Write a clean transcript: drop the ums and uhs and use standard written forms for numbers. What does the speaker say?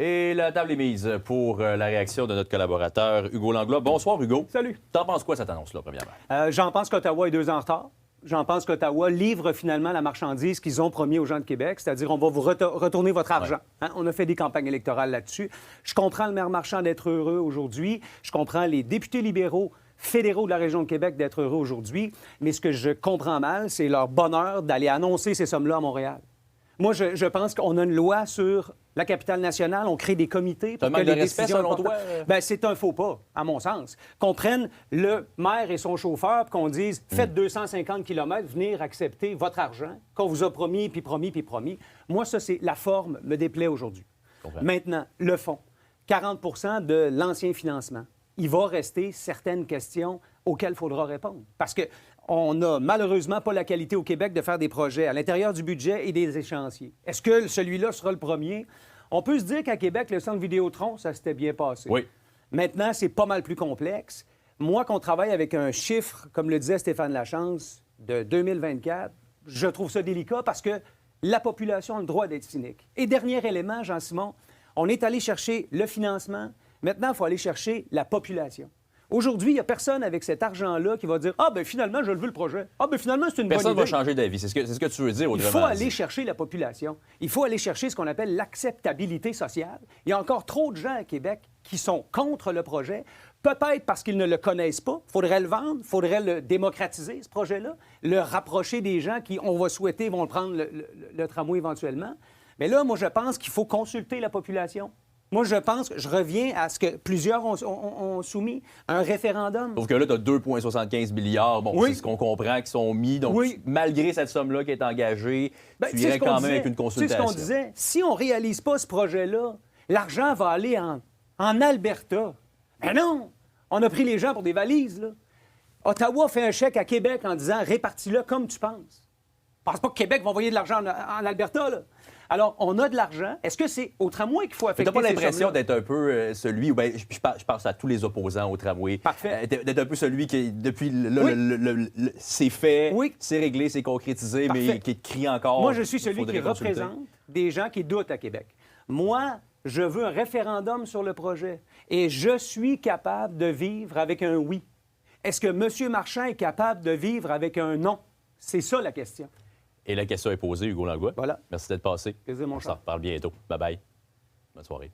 Et la table est mise pour la réaction de notre collaborateur Hugo Langlois. Bonsoir, Hugo. Salut. T'en penses quoi, cette annonce-là, premièrement? J'en pense qu'Ottawa est 2 ans en retard. J'en pense qu'Ottawa livre finalement la marchandise qu'ils ont promis aux gens de Québec, c'est-à-dire on va vous retourner votre argent. Hein? On a fait des campagnes électorales là-dessus. Je comprends le maire Marchand d'être heureux aujourd'hui. Je comprends les députés libéraux fédéraux de la région de Québec d'être heureux aujourd'hui. Mais ce que je comprends mal, c'est leur bonheur d'aller annoncer ces sommes-là à Montréal. Moi, je pense qu'on a une loi sur la capitale nationale, on crée des comités pour que les décisions... selon toi? Bien, c'est un faux pas, à mon sens. Qu'on prenne le maire et son chauffeur, puis qu'on dise « Faites 250 km, venir accepter votre argent qu'on vous a promis, puis promis, puis promis. » Moi, ça, c'est la forme me déplaît aujourd'hui. Maintenant, le fond. 40 de l'ancien financement. Il va rester certaines questions auxquelles il faudra répondre. Parce qu'on n'a malheureusement pas la qualité au Québec de faire des projets à l'intérieur du budget et des échéanciers. Est-ce que celui-là sera le premier? On peut se dire qu'à Québec, le centre Vidéotron, ça s'était bien passé. Oui. Maintenant, c'est pas mal plus complexe. Moi, qu'on travaille avec un chiffre, comme le disait Stéphane Lachance, de 2024, je trouve ça délicat parce que la population a le droit d'être cynique. Et dernier élément, Jean-Simon, on est allé chercher le financement. Maintenant, il faut aller chercher la population. Aujourd'hui, il n'y a personne avec cet argent-là qui va dire « Ah, bien finalement, je le veux le projet. Ah, bien finalement, c'est une bonne idée. » Personne ne va changer d'avis. C'est ce que tu veux dire, autrement. Il faut aller chercher la population. Il faut aller chercher ce qu'on appelle l'acceptabilité sociale. Il y a encore trop de gens à Québec qui sont contre le projet, peut-être parce qu'ils ne le connaissent pas. Il faudrait le vendre, il faudrait le démocratiser, ce projet-là, le rapprocher des gens qui, on va souhaiter, vont prendre le tramway éventuellement. Mais là, moi, je pense qu'il faut consulter la population. Moi, je pense que je reviens à ce que plusieurs ont soumis, un référendum. Sauf que là, tu as 2,75 milliards. Bon, oui. C'est ce qu'on comprend qui sont mis. Donc, oui. Malgré cette somme-là qui est engagée, tu irais quand même avec une consultation. C'est ce qu'on disait. Si on ne réalise pas ce projet-là, l'argent va aller en Alberta. Mais non! On a pris les gens pour des valises, là. Ottawa fait un chèque à Québec en disant « répartis-le comme tu penses ». Je pense pas que Québec va envoyer de l'argent en Alberta, là. Alors, on a de l'argent. Est-ce que c'est au tramway qu'il faut affecter tu n'as pas l'impression d'être un peu celui... Ou bien, je pense à tous les opposants au tramway. Parfait. D'être un peu celui qui, depuis là, c'est fait, c'est réglé, c'est concrétisé, mais qui crie encore... Moi, je suis celui qui représente des gens qui doutent à Québec. Moi, je veux un référendum sur le projet. Et je suis capable de vivre avec un oui. Est-ce que M. Marchand est capable de vivre avec un non? C'est ça la question. Et la question est posée, Hugo Langlois. Voilà. Merci d'être passé. Plaisir, mon cher. On s'en reparle bientôt. Bye-bye. Bonne soirée.